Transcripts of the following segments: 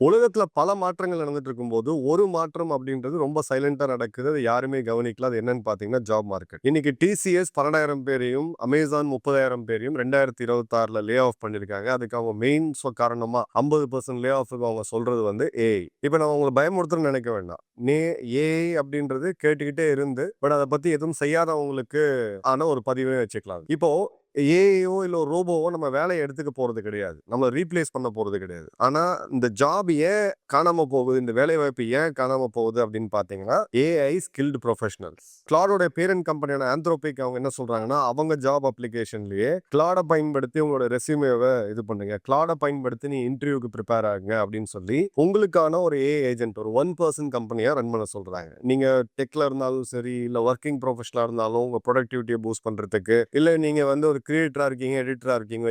உலகத்துல பல மாற்றங்கள் நடந்துட்டு இருக்கும்போது, ஒரு மாற்றம் அப்படின்றது ரொம்ப சைலன்ட்டா நடக்குது. அது யாருமே கவனிக்கல. அது என்னன்னு பார்த்தீங்கன்னா, ஜாப் மார்க்கெட். இன்னைக்கு டிசிஎஸ் 12,000 பேரையும், அமேசான் 30,000 பேரையும் 2026ல லே ஆஃப் பண்ணியிருக்காங்க. அதுக்கு அவங்க மெயின் காரணமா 50% லே ஆஃப்க்கு அவங்க சொல்றது வந்து ஏஐ. இப்ப நான் உங்கள பயமுறுத்தணும்னு நினைக்க வேண்டாம். ஏஐ அப்படின்றது கேட்டுக்கிட்டே இருந்து, பட் அத பத்தி எதுவும் செய்யாதவங்களுக்கு ஆன ஒரு பதிவே வச்சுக்கலாம். இப்போ ஏஐயோ இல்ல ஒரு ரோபோவோ நம்ம வேலைய எடுத்துக்க போறது கிடையாது. நம்மள ரீப்ளேஸ் பண்ண போறது கிடையாது. ஆனா இந்த ஜாப் ஏன் காணாம போகுது? இந்த வேலைவாய்ப்பு ஏன் காணாம போகுது அப்படின்னு பார்த்தீங்கன்னா, ஏஐ ஸ்கில்டு புரொஃபஷனல்ஸ். கிளாடோட பேரண்ட் கம்பெனியான ஆந்த்ரோபிக் அவங்க என்ன சொல்றாங்கன்னா, அவங்க ஜாப் அப்ளிகேஷன்லயே கிளாட பயன்படுத்தி உங்களோட ரெஸ்யூமேவ இது பண்ணுங்க. கிளாட பயன்படுத்தி நீ இன்டர்வியூக்கு பிரிப்பேர் ஆகுங்க அப்படின்னு சொல்லி, உங்களுக்கான ஒரு ஏஐ ஏஜென்ட் ஒரு 1% கம்பெனியா ரன் பண்ண சொல்றாங்க. நீங்க டெக்ல இருந்தாலும் சரி, இல்ல வொர்க்கிங் ப்ரொஃபஷனலா இருந்தாலும் உங்க புரொடக்டிவிட்டிய பூஸ்ட் பண்றதுக்கு, இல்ல நீங்க வந்து ஒரு கிரியேட்டரா இருக்கீங்க, எடிட்டரா இருக்கீங்க,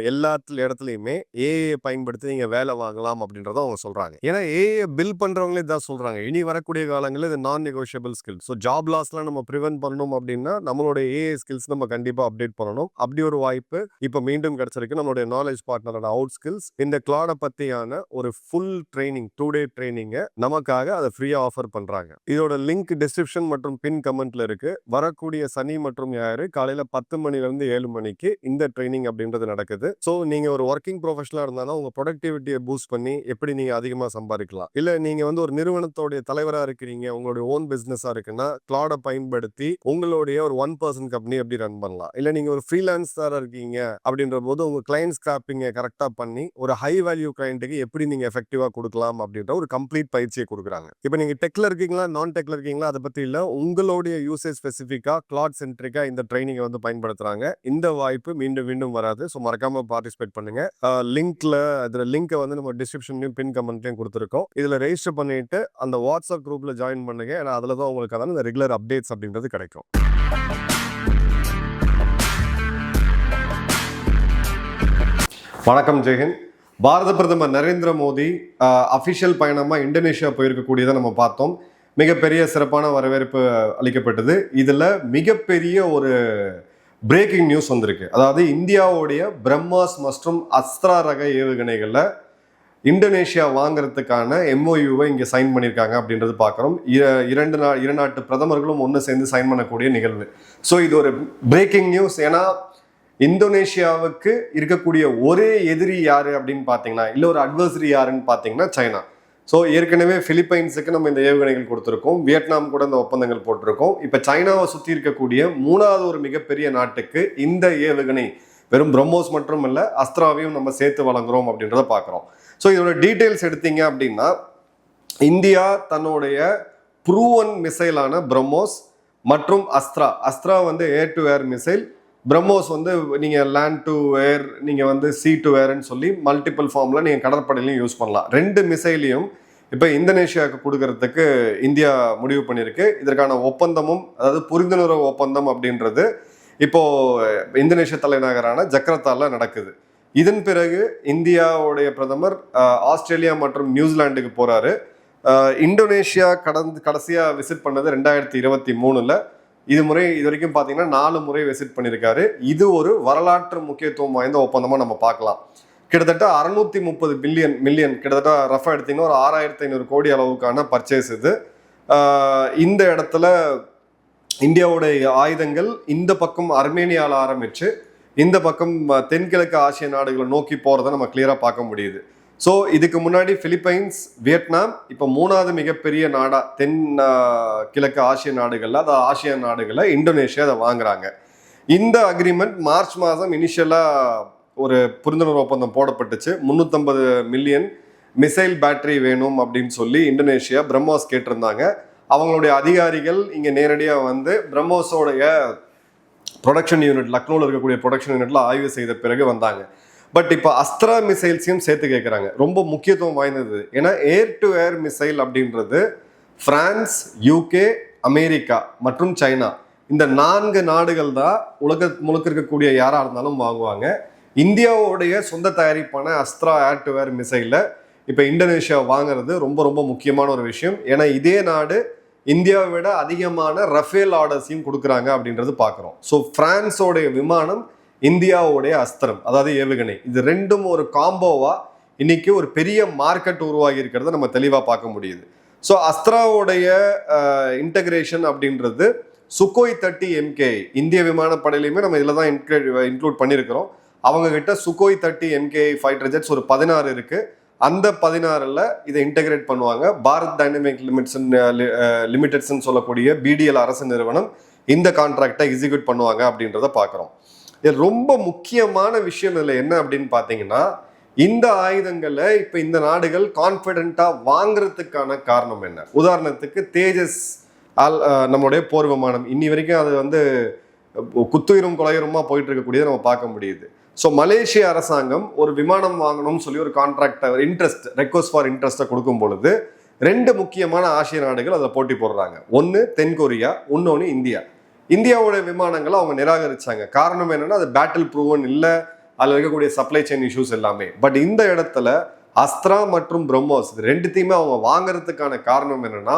இடத்துலயுமே ஏஐ பயன்படுத்தி நீங்க வேலை வாங்கலாம் அப்படின்றத அவங்க சொல்றாங்க. ஏன்னா ஏஐ பில் பண்றவங்களே இதான் சொல்றாங்க. இனி வரக்கூடிய காலங்கள்ல இது non negotiable skill. So job லாஸ்லாம் நம்ம பிரிவென்ட் பண்ணணும் அப்படின்னா நம்மளோட ஏஐ ஸ்கில்ஸ் நம்ம கண்டிப்பா அப்டேட் பண்ணணும். அப்படி ஒரு வாய்ப்பு இப்ப மீண்டும் கிடைச்சிருக்கு. நம்மளுடைய நாலேஜ் பார்ட்னரோட அவுட் ஸ்கில்ஸ் இந்த கிளாட பத்தியான ஒரு ஃபுல் ட்ரைனிங் 2 டே ட்ரைனிங்க நமக்காக அதை ஃப்ரீயா ஆஃபர் பண்றாங்க. இதோட லிங்க் டிஸ்கிரிப்ஷன் மற்றும் பின் கமெண்ட்ல இருக்கு. வரக்கூடிய சனி மற்றும் ஞாயிறு காலையில 10 மணில இருந்து 7 மணிக்கு இந்த ட்ரைனிங் அப்படின்றது நடக்குது. ஸோ நீங்க ஒரு ஒர்க்கிங் ப்ரொஃபஷனலா இருந்தாலும் உங்க ப்ரொடக்டிவிட்டியை பூஸ்ட் பண்ணி எப்படி நீங்க அதிகமா சம்பாதிக்கலாம். இல்ல நீங்க வந்து ஒரு நிறுவனத்தோடைய தலைவரா இருக்கிறீங்க, உங்களுடைய ஓன் பிசினஸா இருக்குன்னா கிளாட பயன்படுத்தி உங்களுடைய ஒரு 1% கம்பெனி எப்படி ரன் பண்ணலாம். இல்ல நீங்க ஒரு ஃப்ரீலான்சரா இருக்கீங்க அப்படின்ற போது உங்க கிளைண்ட் ஸ்கிராப்பிங்க கரெக்டா பண்ணி ஒரு ஹை வேல்யூ கிளைண்ட்டுக்கு எப்படி நீங்க எஃபெக்டிவா கொடுக்கலாம் அப்படின்ற ஒரு கம்ப்ளீட் பயிற்சியை கொடுக்குறாங்க. இப்போ நீங்க டெக்ல இருக்கீங்களா நான் டெக்ல இருக்கீங்களா அதை பத்தி இல்ல, உங்களுடைய யூசேஜ் ஸ்பெசிஃபிக்கா கிளாட் சென்ட்ரிக்கா இந்த ட்ரைனிங்கை வந்து பயன்படுத்துறாங்க. இந்த வாய்ப்பு மீண்டும் மீண்டும் வராது. ஸோ மறக்காம பார்ட்டிசிபேட் பண்ணுங்க. அதுல லிங்கை வந்து நம்ம டிஸ்கிரிப்ஷன்லயும் பின் கமெண்ட்லயும் கொடுத்துருக்கோம். இதுல ரெஜிஸ்டர் பண்ணிட்டு அந்த வாட்ஸ்அப் குரூப்ல ஜாயின் பண்ணுங்க. ஏன்னா அதுல தான் உங்களுக்கு அதான் ரெகுலர் அப்டேட்ஸ் அப்படின்றது கிடைக்கும். வணக்கம் ஜெயஹிந்த். பாரத பிரதமர் நரேந்திர மோடி அபிஷியல் பயணமா இந்தோனேஷியா போயிருக்கக்கூடியதை நம்ம பார்த்தோம். மிகப்பெரிய சிறப்பான வரவேற்பு அளிக்கப்பட்டது. இதுல மிகப்பெரிய ஒரு பிரேக்கிங் நியூஸ் வந்திருக்கு. அதாவது இந்தியாவுடைய பிரம்மாஸ் மற்றும் அஸ்த்ரா ரக ஏவுகணைகள்ல இந்தோனேஷியா வாங்குறதுக்கான எம்ஓயூவை இங்க சைன் பண்ணியிருக்காங்க அப்படின்றது பார்க்குறோம். இரு நாட்டு பிரதமர்களும் ஒன்று சேர்ந்து சைன் பண்ணக்கூடிய நிகழ்வு. ஸோ இது ஒரு பிரேக்கிங் நியூஸ். ஏன்னா இந்தோனேஷியாவுக்கு இருக்கக்கூடிய ஒரே எதிரி யாரு அப்படின்னு பார்த்தீங்கன்னா, இல்லை ஒரு அட்வர்சரி யாருன்னு பார்த்தீங்கன்னா சைனா. ஸோ ஏற்கனவே பிலிப்பைன்ஸுக்கு நம்ம இந்த ஏவுகணைகள் கொடுத்துருக்கோம், வியட்நாம் கூட இந்த ஒப்பந்தங்கள் போட்டிருக்கோம். இப்போ சைனாவை சுற்றி இருக்கக்கூடிய 3வது ஒரு மிகப்பெரிய நாட்டுக்கு இந்த ஏவுகணை வெறும் பிரம்மோஸ் மற்றும் இல்லை அஸ்த்ராவையும் நம்ம சேர்த்து வழங்குறோம் அப்படின்றத பார்க்குறோம். ஸோ இதோட டீட்டெயில்ஸ் எடுத்தீங்க அப்படின்னா, இந்தியா தன்னுடைய ப்ரூவன் மிசைலான பிரம்மோஸ் மற்றும் அஸ்த்ரா வந்து air to air missile, BrahMos வந்து நீங்கள் லேண்ட் டு ஏர், நீங்கள் வந்து சி டு ஏர்ன்னு சொல்லி மல்டிபிள் ஃபார்மில் நீங்கள் கடற்படையிலையும் யூஸ் பண்ணலாம். 2 மிசைலையும் இப்போ இந்தோனேஷியாவுக்கு கொடுக்கறதுக்கு இந்தியா முடிவு பண்ணியிருக்கு. இதற்கான ஒப்பந்தமும், அதாவது புரிந்துணர்வு ஒப்பந்தம் அப்படின்றது இப்போ இந்தோனேஷிய தலைநகரான ஜக்கார்த்தால நடக்குது. இதன் பிறகு இந்தியாவுடைய பிரதமர் ஆஸ்திரேலியா மற்றும் நியூசிலாண்டுக்கு போறாரு. இந்தோனேஷியா கடைசியா விசிட் பண்ணது 2023ல். இது வரைக்கும் பார்த்தீங்கன்னா 4 முறை விசிட் பண்ணியிருக்காரு. இது ஒரு வரலாற்று முக்கியத்துவம் வாய்ந்த ஒப்பந்தமா நம்ம பார்க்கலாம். கிட்டத்தட்ட 630 மில்லியன் கிட்டத்தட்ட ரஃபா எடுத்தீங்கன்னா ஒரு 6,500 கோடி அளவுக்கான பர்ச்சேஸ் இது. இந்த இடத்துல இந்தியாவுடைய ஆயுதங்கள் இந்த பக்கம் அர்மேனியாவில் ஆரம்பிச்சு இந்த பக்கம் தென்கிழக்கு ஆசிய நாடுகளை நோக்கி போறதை நம்ம கிளியரா பார்க்க முடியுது. ஸோ இதுக்கு முன்னாடி பிலிப்பைன்ஸ், வியட்நாம், இப்போ 3வது மிகப்பெரிய நாடா தென் கிழக்கு ஆசிய நாடுகள்ல, அது ஆசிய நாடுகளில் இந்தோனேஷியா அதை வாங்குறாங்க. இந்த அக்ரிமெண்ட் மார்ச் மாதம் இனிஷியலா ஒரு புரிந்துணர்வு ஒப்பந்தம் போடப்பட்டுச்சு. 350 மில்லியன் மிசைல் பேட்டரி வேணும் அப்படின்னு சொல்லி இந்தோனேஷியா பிரம்மோஸ் கேட்டிருந்தாங்க. அவங்களுடைய அதிகாரிகள் இங்கே நேரடியாக வந்து பிரம்மோஸோடைய ப்ரொடக்ஷன் யூனிட், லக்னோவில் இருக்கக்கூடிய ப்ரொடக்ஷன் யூனிட்ல ஆய்வு செய்த பிறகு வந்தாங்க. பட் இப்போ அஸ்த்ரா மிசைல்ஸையும் சேர்த்து கேட்குறாங்க. ரொம்ப முக்கியத்துவம் வாய்ந்தது. ஏன்னா ஏர் டு ஏர் மிசைல் அப்படின்றது பிரான்ஸ், யூகே, அமெரிக்கா மற்றும் சைனா, இந்த 4 நாடுகள் தான் முழுக்க இருக்கக்கூடிய யாராக இருந்தாலும் வாங்குவாங்க. இந்தியாவுடைய சொந்த தயாரிப்பான அஸ்த்ரா ஏர் டு ஏர் மிசைலை இப்போ இந்தோனேஷியா வாங்குறது ரொம்ப ரொம்ப முக்கியமான ஒரு விஷயம். ஏன்னா இதே நாடு இந்தியாவை விட அதிகமான ரஃபேல் ஆர்டர்ஸையும் கொடுக்குறாங்க அப்படின்றது பார்க்குறோம். ஸோ பிரான்ஸோடைய விமானம், இந்தியாவுடைய அஸ்திரம் அதாவது ஏவுகணை, இது ரெண்டும் ஒரு காம்போவா இன்னைக்கு ஒரு பெரிய மார்க்கெட் உருவாகி இருக்கிறத நம்ம தெளிவா பார்க்க முடியுது. ஸோ அஸ்த்ராவுடைய இன்டகிரேஷன் அப்படின்றது சுகோய் 30 MK இந்திய விமானப்படையிலையுமே நம்ம இதில் தான் இன்க்ளூட் பண்ணியிருக்கிறோம். அவங்க கிட்ட சுகோய் 30 MK ஃபைட்டர் ஜெட்ஸ் ஒரு 16 இருக்கு. அந்த 16ல் இதை இன்டகிரேட் பண்ணுவாங்க. பாரத் டைனமிக் லிமிடெட்ஸ்ன்னு சொல்லக்கூடிய BDL அரசு நிறுவனம் இந்த கான்ட்ராக்டை எக்ஸிக்யூட் பண்ணுவாங்க அப்படின்றத பார்க்குறோம். இது ரொம்ப முக்கியமான விஷயம் இதில் என்ன அப்படின்னு பார்த்தீங்கன்னா, இந்த ஆயுதங்களை இப்போ இந்த நாடுகள் கான்ஃபிடென்ட்டாக வாங்குறதுக்கான காரணம் என்ன? உதாரணத்துக்கு தேஜஸ் நம்மளுடைய போர் விமானம் இன்னி வரைக்கும் அது வந்து குத்துயிரும் கொலையுரமா போயிட்டு இருக்கக்கூடியதை நம்ம பார்க்க முடியுது. ஸோ மலேசிய அரசாங்கம் ஒரு விமானம் வாங்கணும்னு சொல்லி ஒரு கான்ட்ராக்டை ரெக்வஸ்ட் ஃபார் இன்ட்ரெஸ்ட்டை கொடுக்கும் பொழுது 2 முக்கியமான ஆசிய நாடுகள் அதில் போட்டி போடுறாங்க. ஒன்று தென்கொரியா, இன்னொன்று இந்தியா. இந்தியாவோட விமானங்களை அவங்க நிராகரிச்சாங்க. காரணம் என்னன்னா, அது பேட்டில் ப்ரூவன் இல்லை, அதில் இருக்கக்கூடிய சப்ளை செயின் இஷ்யூஸ் எல்லாமே. பட் இந்த இடத்துல அஸ்த்ரா மற்றும் பிரம்மோஸ் ரெண்டுத்தையுமே அவங்க வாங்குறதுக்கான காரணம் என்னன்னா,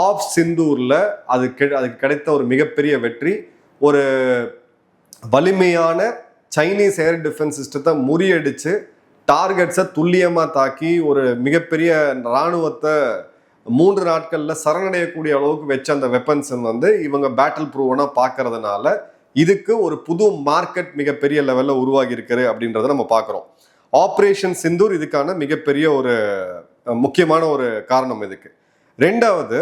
ஆஃப் சிந்தூர்ல அதுக்கு கிடைத்த ஒரு மிகப்பெரிய வெற்றி, ஒரு வலிமையான சைனீஸ் ஏர் டிஃபென்ஸ் சிஸ்டத்தை முறியடிச்சு டார்கெட்ஸை துல்லியமாக தாக்கி ஒரு மிகப்பெரிய இராணுவத்தை 3 நாட்களில் சரணடையக்கூடிய அளவுக்கு வச்ச அந்த வெப்பன்ஸ் வந்து இவங்க பேட்டில் ப்ரூவனாக பார்க்கறதுனால இதுக்கு ஒரு புது மார்க்கெட் மிகப்பெரிய லெவலில் உருவாகி இருக்குது அப்படின்றத நம்ம பார்க்குறோம். ஆப்ரேஷன் சிந்தூர் இதுக்கான மிகப்பெரிய ஒரு முக்கியமான ஒரு காரணம் இதுக்கு. 2வது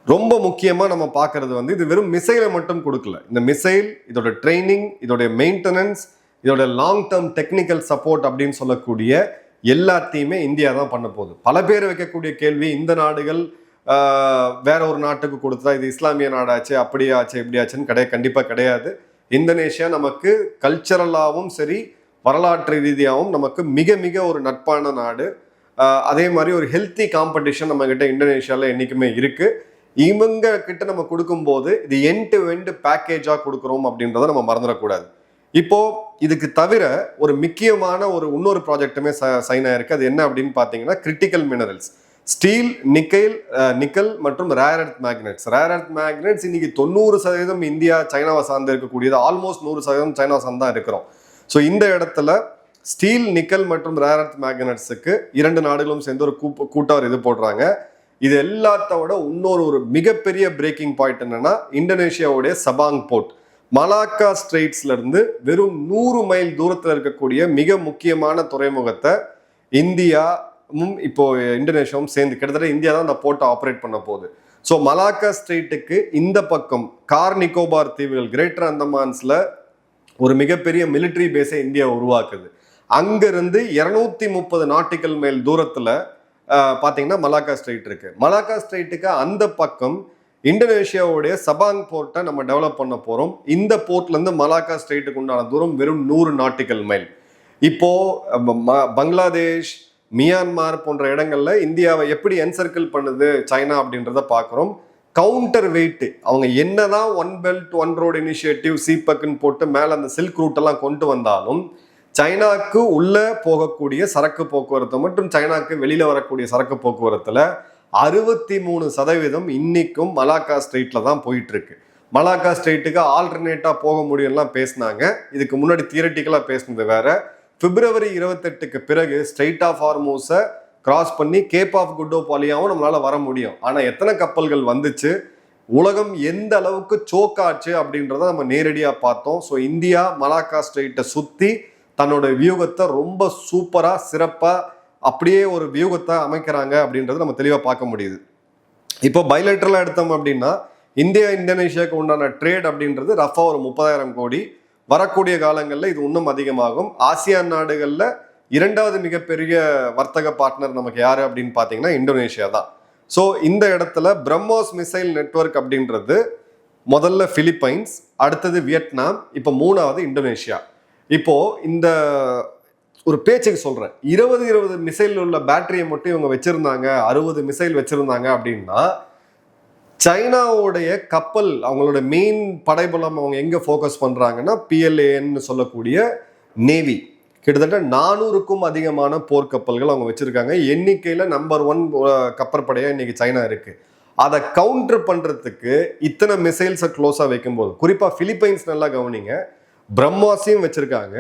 ரொம்ப முக்கியமாக நம்ம பார்க்கறது வந்து, இது வெறும் மிசைலை மட்டும் கொடுக்கல. இந்த மிசைல், இதோட ட்ரைனிங், இதோட மெயின்டெனன்ஸ், இதோட லாங் டேர்ம் டெக்னிக்கல் சப்போர்ட் அப்படின்னு சொல்லக்கூடிய எல்லாத்தையுமே இந்தியா தான் பண்ண போகுது. பல பேர் வைக்கக்கூடிய கேள்வி, இந்த நாடுகள் வேற ஒரு நாட்டுக்கு கொடுத்தா இது இஸ்லாமிய நாடாச்சு, அப்படியாச்சு இப்படியாச்சுன்னு கண்டிப்பாக கிடையாது. இந்தோனேஷியா நமக்கு கல்ச்சரலாகவும் சரி, வரலாற்று ரீதியாகவும் நமக்கு மிக மிக ஒரு நட்பான நாடு. அதே மாதிரி ஒரு ஹெல்த்தி காம்படிஷன் நம்ம கிட்ட இந்தோனேஷியாவில் என்றைக்குமே இருக்கு. இவங்க கிட்ட நம்ம கொடுக்கும்போது இது எண்ட் டு எண்ட் பேக்கேஜா கொடுக்குறோம் அப்படின்றத நம்ம மறந்துடக்கூடாது. இப்போ இதுக்கு தவிர ஒரு முக்கியமான இன்னொரு ப்ராஜெக்ட்டுமே சைன் ஆயிருக்கு. அது என்ன அப்படின்னு பார்த்தீங்கன்னா, கிரிட்டிக்கல் மினரல்ஸ், ஸ்டீல், நிக்கல் மற்றும் ரேர் எர்த் மேக்னெட்ஸ். இன்னைக்கு 90% இந்தியா சைனாவை சார்ந்து இருக்கக்கூடியது, ஆல்மோஸ்ட் 100% சைனா சார்ந்து தான் இருக்கிறோம். ஸோ இந்த இடத்துல ஸ்டீல், நிக்கல் மற்றும் ரேர் எர்த் மேக்னெட்ஸுக்கு 2 நாடுகளும் சேர்ந்து ஒரு கூட்டார் இது போடுறாங்க. இது எல்லாத்தோட இன்னொரு மிகப்பெரிய பிரேக்கிங் பாயிண்ட் என்னன்னா, இந்தோனேஷியாவுடைய சபாங் போர்ட், மலாக்கா ஸ்ட்ரெயிட்ஸ்ல இருந்து வெறும் 100 மைல் தூரத்தில் இருக்கக்கூடிய மிக முக்கியமான துறைமுகத்தை இந்தியாவும் இப்போ இந்தோனேஷியாவும் சேர்ந்து கிட்டத்தட்ட இந்தியா தான் அந்த போர்ட்டை ஆப்ரேட் பண்ண போகுது. ஸோ மலாக்கா ஸ்ட்ரெயிட்டுக்கு இந்த பக்கம் கார் நிக்கோபார் தீவுகள், கிரேட்டர் அந்தமான்ஸ்ல ஒரு மிகப்பெரிய மிலிட்ரி பேஸை இந்தியா உருவாக்குது. அங்கிருந்து 230 நாட்டிக்கல் மைல் தூரத்துல பார்த்தீங்கன்னா மலாக்கா ஸ்ட்ரெயிட் இருக்கு. மலாக்கா ஸ்ட்ரெயிட்டுக்கு அந்த பக்கம் இந்தோனேஷியாவுடைய சபாங் போர்ட்டை நம்ம டெவலப் பண்ண போறோம். இந்த போர்ட்ல இருந்து மலாக்கா ஸ்ட்ரெயிட்டுக்கு உண்டான தூரம் வெறும் 100 நாட்டிக்கல் மைல். இப்போ பங்களாதேஷ், மியான்மார் போன்ற இடங்கள்ல இந்தியாவை எப்படி என்சர்க்கிள் பண்ணுது சைனா அப்படின்றத பார்க்குறோம். கவுண்டர் வெயிட், அவங்க என்னதான் 1 பெல்ட் 1 ரோடு இனிஷியேட்டிவ், சீபக்குன்னு போட்டு மேல அந்த சில்க் ரூட் எல்லாம் கொண்டு வந்தாலும் சைனாக்கு உள்ள போகக்கூடிய சரக்கு போக்குவரத்து மற்றும் சைனாக்கு வெளியில வரக்கூடிய சரக்கு போக்குவரத்துல 63% இன்னைக்கும் மலாக்கா ஸ்ட்ரெயிட்ல தான் போயிட்டு இருக்கு. மலாக்கா ஸ்ட்ரெயிட்டுக்கு ஆல்டர்னேட்டா போக முடியும்லாம் பேசினாங்க. இதுக்கு முன்னாடி தியரட்டிக்கலா பேசினது வேற. பிப்ரவரி 28க்கு பிறகு ஸ்ட்ரெயிட் ஆஃப் ஹார்மூஸை கிராஸ் பண்ணி கேப் ஆஃப் குட் ஹோப் வழியாவும் நம்மளால வர முடியும். ஆனா எத்தனை கப்பல்கள் வந்துச்சு, உலகம் எந்த அளவுக்கு சோக்காச்சு அப்படின்றத நம்ம நேரடியா பார்த்தோம். ஸோ இந்தியா மலாக்கா ஸ்ட்ரெயிட்டை சுத்தி தன்னோட வியூகத்தை ரொம்ப சூப்பரா சிறப்பா அப்படியே ஒரு வியூகத்தை அமைக்கிறாங்க அப்படின்றத நம்ம தெளிவா பார்க்க முடியுது. இப்போ பைலேட்டரலா எடுத்தோம் அப்படின்னா, இந்தியா இந்தோனேஷியாவுக்கு உண்டான ட்ரேட் அப்படின்றது ரஃபா ஒரு 30,000 கோடி. வரக்கூடிய காலங்களில் இது இன்னும் அதிகமாகும். ஆசியான் நாடுகளில் 2வது மிகப்பெரிய வர்த்தக பார்ட்னர் நமக்கு யாரு அப்படின்னு பார்த்தீங்கன்னா இந்தோனேஷியா தான். ஸோ இந்த இடத்துல பிரம்மோஸ் மிசைல் நெட்வொர்க் அப்படின்றது முதல்ல பிலிப்பைன்ஸ், அடுத்தது வியட்நாம், இப்போ 3வது இந்தோனேஷியா. இப்போ இந்த ஒரு பேச்சுக்கு சொல்றேன், 20 மிசைல் உள்ள பேட்டரியை மட்டும் இவங்க வச்சிருந்தாங்க, 60 மிசைல் வச்சிருந்தாங்க அப்படின்னா, சைனாவுடைய கப்பல் அவங்களோட மெயின் படைபலம் அவங்க எங்க ஃபோக்கஸ் பண்றாங்கன்னா PLAன்னு சொல்லக்கூடிய நேவி, கிட்டத்தட்ட 400க்கும் அதிகமான போர்க்கப்பல்கள் அவங்க வச்சிருக்காங்க. எண்ணிக்கையில நம்பர் 1 கப்பற்படையா இன்னைக்கு சைனா இருக்கு. அதை கவுண்டர் பண்றதுக்கு இத்தனை மிசைல்ஸை க்ளோஸா வைக்கும்போது, குறிப்பா பிலிப்பைன்ஸ் நல்லா கவனிங்க, பிரம்மாஸையும் வச்சிருக்காங்க,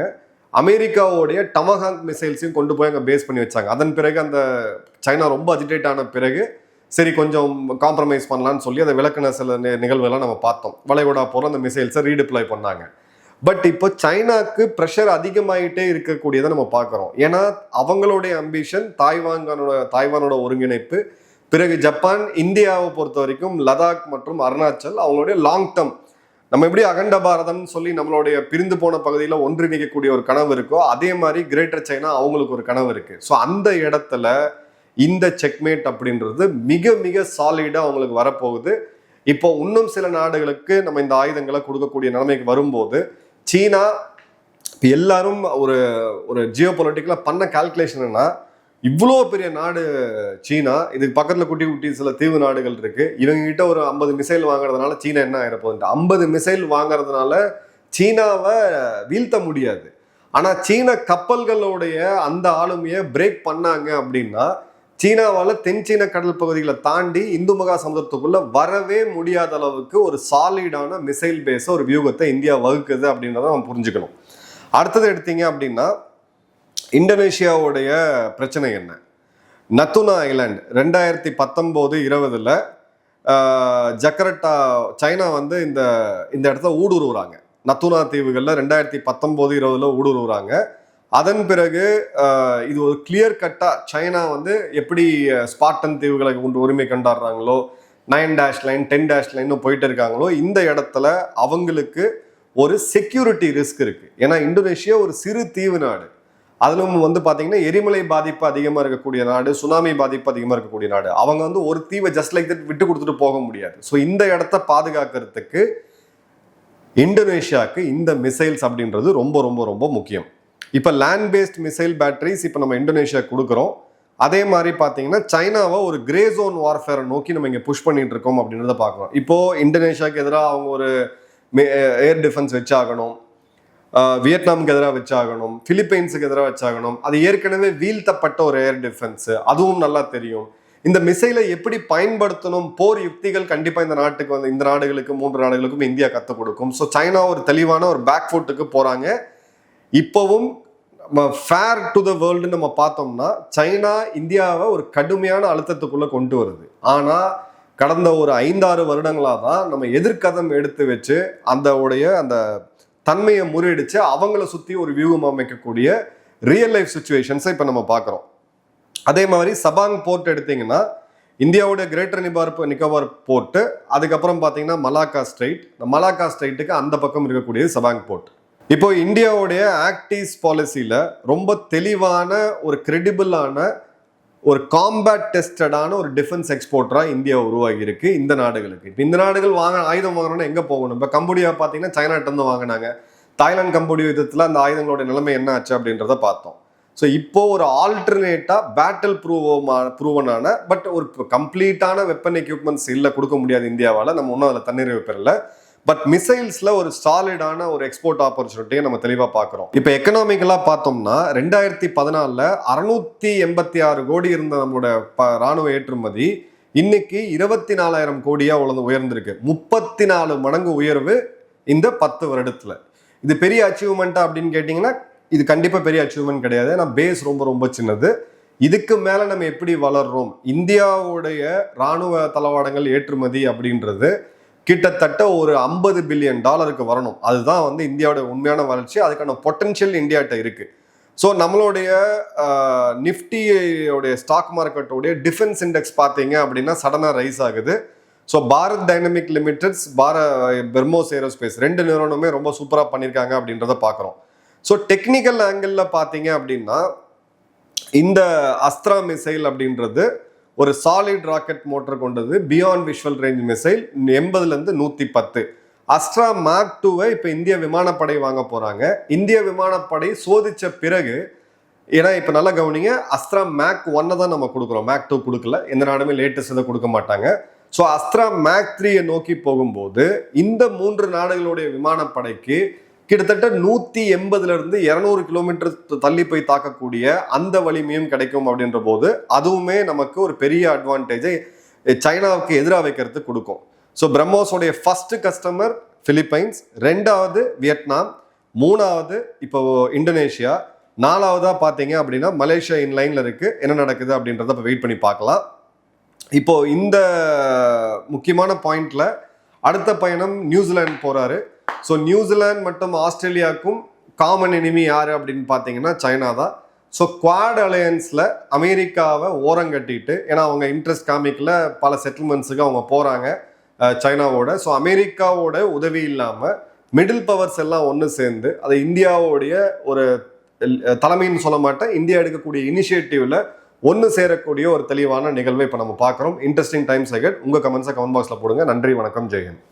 அமெரிக்காவுடைய டமஹாக் மிசைல்ஸையும் கொண்டு போய் அங்கே பேஸ் பண்ணி வச்சாங்க. அதன் பிறகு அந்த சைனா ரொம்ப அஜிடேட் ஆன பிறகு சரி கொஞ்சம் காம்ப்ரமைஸ் பண்ணலான்னு சொல்லி அதை விளக்குன சில நிகழ்வுகள்லாம் நம்ம பார்த்தோம். வளைகுடா போகிற அந்த மிசைல்ஸை ரீடிப்ளாய் பண்ணாங்க. பட் இப்போ சைனாக்கு ப்ரெஷர் அதிகமாகிட்டே இருக்கக்கூடியதை நம்ம பார்க்குறோம். ஏன்னா அவங்களுடைய அம்பிஷன் தாய்வானோட ஒருங்கிணைப்பு, பிறகு ஜப்பான், இந்தியாவை பொறுத்த வரைக்கும் லடாக் மற்றும் அருணாச்சல் அவங்களுடைய லாங் டேர்ம், நம்ம எப்படி அகண்ட பாரதம்னு சொல்லி நம்மளுடைய பிரிந்து போன பகுதியில் ஒன்றிணைக்கக்கூடிய ஒரு கனவு இருக்கோ அதே மாதிரி கிரேட்டர் சைனா அவங்களுக்கு ஒரு கனவு இருக்கு. ஸோ அந்த இடத்துல இந்த செக்மேட் அப்படின்றது மிக மிக சாலிடாக அவங்களுக்கு வரப்போகுது. இப்போ இன்னும் சில நாடுகளுக்கு நம்ம இந்த ஆயுதங்களை கொடுக்கக்கூடிய நிலைமைக்கு வரும்போது சீனா எல்லாரும் ஒரு ஒரு ஜியோ பொலிட்டிக்கலாக பண்ண கால்குலேஷன்னா இவ்வளோ பெரிய நாடு சீனா, இதுக்கு பக்கத்தில் குட்டி குட்டி சில தீவு நாடுகள் இருக்கு, இவங்க கிட்ட ஒரு 50 மிசைல் வாங்குறதுனால சீனா என்ன ஆயிரப்போகுது? 50 மிசைல் வாங்குறதுனால சீனாவை வீழ்த்த முடியாது. ஆனால் சீன கப்பல்களுடைய அந்த ஆளுமையை பிரேக் பண்ணாங்க அப்படின்னா சீனாவால் தென் சீன கடல் பகுதிகளை தாண்டி இந்து மகா சமுத்திரத்துக்குள்ள வரவே முடியாத அளவுக்கு ஒரு சாலிடான மிசைல் பேஸ ஒரு வியூகத்தை இந்தியா வகுக்குது அப்படின்றத நம்ம புரிஞ்சுக்கணும். அடுத்தது எடுத்தீங்க அப்படின்னா இந்தோனேஷியாவுடைய பிரச்சனை என்ன? நத்துனா ஐலாண்ட் 2019-20 ஜக்கர்ட்டா சைனா வந்து இந்த இடத்துல ஊடுருவுறாங்க. நத்துனா தீவுகளில் 2019-20 ஊடுருவுறாங்க. அதன் பிறகு இது ஒரு கிளியர் கட்டா சைனா வந்து எப்படி ஸ்பார்டன் தீவுகளை கொண்டு உரிமை கொண்டாடுறாங்களோ, 9 லைன் 10 லைன் போயிட்டு இருக்காங்களோ, இந்த இடத்துல அவங்களுக்கு ஒரு செக்யூரிட்டி ரிஸ்க் இருக்கு. ஏன்னா இந்தோனேஷியா ஒரு சிறு தீவு நாடு, அதிலும் வந்து பார்த்தீங்கன்னா எரிமலை பாதிப்பு அதிகமாக இருக்கக்கூடிய நாடு, சுனாமி பாதிப்பு அதிகமாக இருக்கக்கூடிய நாடு. அவங்க வந்து ஒரு தீவை ஜஸ்ட் லைக் தட் விட்டு கொடுத்துட்டு போக முடியாது. ஸோ இந்த இடத்த பாதுகாக்கிறதுக்கு இந்தோனேஷியாவுக்கு இந்த மிசைல்ஸ் அப்படின்றது ரொம்ப ரொம்ப ரொம்ப முக்கியம். இப்போ லேண்ட் பேஸ்ட் மிசைல் பேட்டரிஸ் இப்போ நம்ம இந்தோனேஷியா கொடுக்குறோம். அதே மாதிரி பார்த்தீங்கன்னா சைனாவை ஒரு கிரே ஜோன் வார்ஃபேரை நோக்கி நம்ம இங்கே புஷ் பண்ணிட்டு இருக்கோம் அப்படின்றத பார்க்குறோம். இப்போ இந்தோனேஷியாவுக்கு எதிராக அவங்க ஒரு ஏர் டிஃபென்ஸ் வச்சாகணும், வியட்நாமுக்கு எதிராக வச்சாகணும், பிலிப்பைன்ஸுக்கு எதிராக வச்சாகணும். அது ஏற்கனவே வீழ்த்தப்பட்ட ஒரு ஏர் டிஃபென்ஸ், அதுவும் நல்லா தெரியும். இந்த மிசைலை எப்படி பயன்படுத்தணும், போர் யுக்திகள் கண்டிப்பாக இந்த நாட்டுக்கு வந்து இந்த நாடுகளுக்கு 3 நாடுகளுக்கும் இந்தியா கற்றுக் கொடுக்கும். ஸோ சைனா ஒரு தெளிவான ஒரு பேக் ஃபுட்டுக்கு போகிறாங்க. இப்போவும் ஃபேர் டு த வேர்ல்டுன்னு நம்ம பார்த்தோம்னா சைனா இந்தியாவை ஒரு கடுமையான அழுத்தத்துக்குள்ளே கொண்டு வருது. ஆனால் கடந்த ஒரு 5-6 வருடங்களாக தான் நம்ம எதிர்கதம் எடுத்து வச்சு அந்த தன்மையை முறியடிச்சு அவங்கள சுற்றி ஒரு வியூகம் அமைக்கக்கூடிய ரியல் லைஃப் சுச்சுவேஷன்ஸை இப்போ நம்ம பார்க்குறோம். அதே மாதிரி சபாங் போர்ட் எடுத்தீங்கன்னா இந்தியாவுடைய கிரேட்டர் நிக்கோபார் போர்ட்டு, அதுக்கப்புறம் பார்த்தீங்கன்னா மலாக்கா ஸ்ட்ரைட், மலாக்கா ஸ்ட்ரைட்டுக்கு அந்த பக்கம் இருக்கக்கூடிய சபாங் போர்ட். இப்போ இந்தியாவுடைய ஆக்ட் ஈஸ்ட் பாலிசியில் ரொம்ப தெளிவான ஒரு கிரெடிபிளான ஒரு காம்பேட் டெஸ்டடான ஒரு டிஃபென்ஸ் எக்ஸ்போர்ட்டராக இந்தியா உருவாகி இருக்கு இந்த நாடுகளுக்கு. இப்போ இந்த நாடுகள் ஆயுதம் வாங்கணும்னா எங்கே போகணும்? இப்போ கம்போடியா பார்த்தீங்கன்னா சைனாட்டிருந்து வாங்கினாங்க. தாய்லாந்து கம்போடியா யுத்தத்தில் அந்த ஆயுதங்களோட நிலைமை என்ன ஆச்சு அப்படின்றத பார்த்தோம். ஸோ இப்போ ஒரு ஆல்டர்னேட்டாக பேட்டில் ப்ரூவனான பட் ஒரு கம்ப்ளீட்டான வெப்பன் எக்யூப்மெண்ட்ஸ் இல்லை கொடுக்க முடியாது இந்தியாவால், நம்ம ஒன்றும் அதில் தன்னிறைவு பெறல. பட் மிசைல்ஸ்ல ஒரு சாலிடான ஒரு எக்ஸ்போர்ட் ஆப்பர்ச்சுனிட்டியை நம்ம தெளிவாக பார்க்குறோம். இப்போ எக்கனாமிக்கலாக பார்த்தோம்னா 2014 686 கோடி இருந்த நம்மளோட ராணுவ ஏற்றுமதி இன்னைக்கு 24,000 கோடியா உயர்ந்திருக்கு. 34 மடங்கு உயர்வு இந்த 10 வருடத்துல. இது பெரிய அச்சீவ்மெண்ட்டா அப்படின்னு கேட்டிங்கன்னா இது கண்டிப்பாக பெரிய அச்சீவ்மெண்ட் கிடையாது. ஏன்னா பேஸ் ரொம்ப ரொம்ப சின்னது. இதுக்கு மேலே நம்ம எப்படி வளர்றோம்? இந்தியாவுடைய ராணுவ தளவாடங்கள் ஏற்றுமதி அப்படின்றது கிட்டத்தட்ட ஒரு $50 பில்லியன் வரணும். அதுதான் வந்து இந்தியாவோட உண்மையான வளர்ச்சி. அதுக்கான பொட்டன்ஷியல் இந்தியாட்ட இருக்கு. ஸோ நம்மளுடைய நிஃப்டியோடைய ஸ்டாக் மார்க்கெட்டோடைய டிஃபென்ஸ் இண்டெக்ஸ் பார்த்தீங்க அப்படின்னா சடனாக ரைஸ் ஆகுது. So Bharat dynamic limiteds, BrahMos aerospace 2 நிறுவனமே ரொம்ப சூப்பராக பண்ணியிருக்காங்க அப்படின்றத பார்க்குறோம். ஸோ டெக்னிக்கல் ஆங்கிளில் பார்த்தீங்க அப்படின்னா இந்த அஸ்த்ரா மிசைல் அப்படின்றது ஒரு சாலிட் ராக்கெட் மோட்டர் கொண்டது, beyond visual range missile, 80 to 110. Astra mark 2 இப்போ இந்திய விமானப்படை வாங்க போறாங்க. இந்திய விமானப்படை சோதிச்ச பிறகு, ஏன்னா இப்போ நல்லா கவனிங்க, அஸ்ட்ரா மேக் 1 தான் நம்ம கொடுக்குறோம், மேக் 2 கொடுக்கல. எந்த நாடுமே லேட்டஸ்ட் இதை கொடுக்க மாட்டாங்க. ஸோ அஸ்ட்ரா மேக் 3 நோக்கி போகும்போது இந்த 3 நாடுகளுடைய விமானப்படைக்கு கிட்டத்தட்ட 180 to 200 கிலோமீட்டர் தள்ளி போய் தாக்கக்கூடிய அந்த வலிமையும் கிடைக்கும். அப்படின்ற போது அதுவுமே நமக்கு ஒரு பெரிய அட்வான்டேஜை சைனாவுக்கு எதிராக வைக்கிறதுக்கு கொடுக்கும். ஸோ பிரம்மோஸோடைய ஃபர்ஸ்ட் கஸ்டமர் பிலிப்பைன்ஸ், 2வது வியட்நாம், மூணாவது இப்போ இந்தோனேஷியா, நாலாவதா பார்த்தீங்க அப்படின்னா மலேசியா இன்லைன்ல இருக்கு. என்ன நடக்குது அப்படின்றத இப்போ வெயிட் பண்ணி பார்க்கலாம். இப்போ இந்த முக்கியமான பாயிண்ட்ல அடுத்த பயணம் நியூசிலாந்து போறாரு. ஸோ நியூசிலாந்து மற்றும் ஆஸ்திரேலியாவுக்கும் காமன் எனிமி யாரு அப்படின்னு பார்த்தீங்கன்னா சைனா தான். ஸோ குவாட் அலையன்ஸில் அமெரிக்காவை ஓரங்கட்டிட்டு, ஏன்னா அவங்க இன்ட்ரெஸ்ட் காமிக்கல, பல செட்டில்மெண்ட்ஸுக்கு அவங்க போகிறாங்க சைனாவோட. ஸோ அமெரிக்காவோட உதவி இல்லாமல் மிடில் பவர்ஸ் எல்லாம் ஒன்று சேர்ந்து அதை இந்தியாவோடைய ஒரு தலைமைன்னு சொல்ல மாட்டேன், இந்தியா எடுக்கக்கூடிய இனிஷியேட்டிவ்ல ஒன்று சேரக்கூடிய ஒரு தெளிவான நிகழ்வை இப்போ நம்ம பார்க்குறோம். Interesting times ahead. உங்கள் கமெண்ட்ஸை கமெண்ட் பாக்ஸில் போடுங்க. நன்றி, வணக்கம், ஜெயஹிந்த்.